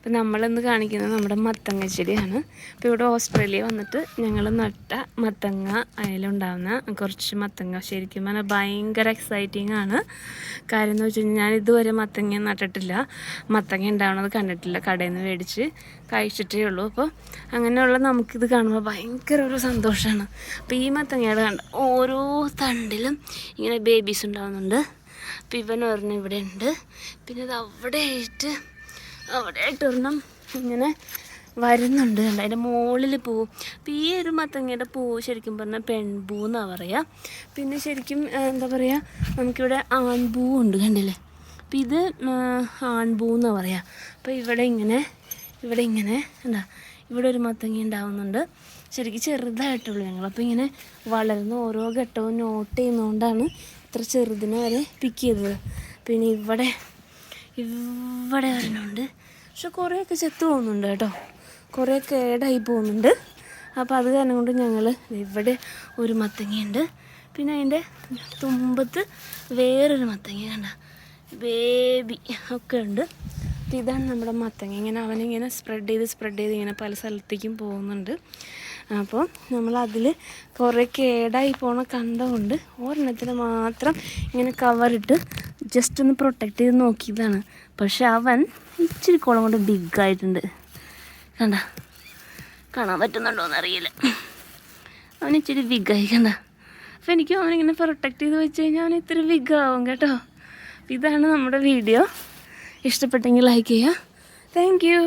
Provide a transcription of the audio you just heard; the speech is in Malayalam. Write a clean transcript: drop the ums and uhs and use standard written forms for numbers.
അപ്പോൾ നമ്മളിന്ന് കാണിക്കുന്നത് നമ്മുടെ മത്തങ്ങ ചെടിയാണ്. അപ്പോൾ ഇവിടെ ഓസ്ട്രേലിയ വന്നിട്ട് ഞങ്ങൾ നട്ട മത്തങ്ങ അതിലുണ്ടാകുന്ന കുറച്ച് മത്തങ്ങ ശരിക്കും പറഞ്ഞാൽ ഭയങ്കര എക്സൈറ്റിംഗ് ആണ്. കാര്യം എന്ന് വെച്ച് കഴിഞ്ഞാൽ ഞാൻ ഇതുവരെ മത്തങ്ങ നട്ടിട്ടില്ല, മത്തങ്ങ ഉണ്ടാവണത് കണ്ടിട്ടില്ല, കടയിൽ നിന്ന് മേടിച്ച് കഴിച്ചിട്ടേ ഉള്ളൂ. അപ്പോൾ അങ്ങനെയുള്ള നമുക്കിത് കാണുമ്പോൾ ഭയങ്കര ഒരു സന്തോഷമാണ്. അപ്പോൾ ഈ മത്തങ്ങയുടെ കണ്ട ഓരോ തണ്ടിലും ഇങ്ങനെ ബേബീസ് ഉണ്ടാകുന്നുണ്ട്. അപ്പോൾ ഇവൻ ഒരെണ്ണം ഇവിടെ ഉണ്ട്, പിന്നെ ഇത് അവിടെ ആയിട്ട് ഒരെണ്ണം ഇങ്ങനെ വരുന്നുണ്ട്. കണ്ട അതിൻ്റെ മുകളിൽ പൂവും. അപ്പോൾ ഈ ഒരു മത്തങ്ങയുടെ പൂവ് ശരിക്കും പറഞ്ഞാൽ പെൺപൂ എന്നാണ് പറയുക. പിന്നെ ശരിക്കും എന്താ പറയുക, നമുക്കിവിടെ ആൺപൂവുണ്ട്, കണ്ടില്ലേ? അപ്പോൾ ഇത് ആൺപൂ എന്നാണ് പറയുക. അപ്പോൾ ഇവിടെ ഇങ്ങനെ എന്താ ഇവിടെ ഒരു മത്തങ്ങ ഉണ്ടാവുന്നുണ്ട്. ശരിക്കും ചെറുതായിട്ടുള്ളൂ ഞങ്ങൾ. അപ്പോൾ ഇങ്ങനെ വളർന്ന് ഓരോ ഘട്ടവും നോട്ട് ചെയ്യുന്നതുകൊണ്ടാണ് ഇത്ര ചെറുതിനെ വരെ പിക്ക് ചെയ്തത്. പിന്നെ ഇവിടെ വരണുണ്ട്, പക്ഷെ കുറേയൊക്കെ ചെത്ത് പോകുന്നുണ്ട് കേട്ടോ, കുറേ കേടായി പോകുന്നുണ്ട്. അപ്പോൾ അത് കാരണം കൊണ്ട് ഞങ്ങൾ ഇവിടെ ഒരു മത്തങ്ങയുണ്ട്, പിന്നെ അതിൻ്റെ തുമ്പത്ത് വേറൊരു മത്തങ്ങ കണ്ട ബേബി ഒക്കെ ഉണ്ട്. അപ്പോൾ ഇതാണ് നമ്മുടെ മത്തങ്ങ. ഇങ്ങനെ അവനിങ്ങനെ സ്പ്രെഡ് ചെയ്ത് ഇങ്ങനെ പല സ്ഥലത്തേക്കും പോകുന്നുണ്ട്. അപ്പോൾ നമ്മളതിൽ കുറേ കേടായി പോണ കണ്ടതുകൊണ്ട് ഒരെണ്ണത്തിന് മാത്രം ഇങ്ങനെ കവറിട്ട് ജസ്റ്റ് ഒന്ന് പ്രൊട്ടക്റ്റ് ചെയ്ത് നോക്കിയതാണ്. പക്ഷെ അവൻ ഇച്ചിരി കുളം കൊണ്ട് ബിഗായിട്ടുണ്ട്, കാണാൻ പറ്റുന്നുണ്ടോയെന്ന് അറിയില്ല. അവൻ ഇച്ചിരി ബിഗായി കണ്ട. അപ്പോൾ എനിക്കും അവനിങ്ങനെ പ്രൊട്ടക്റ്റ് ചെയ്ത് വെച്ച് കഴിഞ്ഞാൽ അവൻ ഇത്തിരി ബിഗാവും കേട്ടോ. ഇതാണ് നമ്മുടെ വീഡിയോ. ഇഷ്ടപ്പെട്ടെങ്കിൽ ലൈക്ക് ചെയ്യുക. Thank you.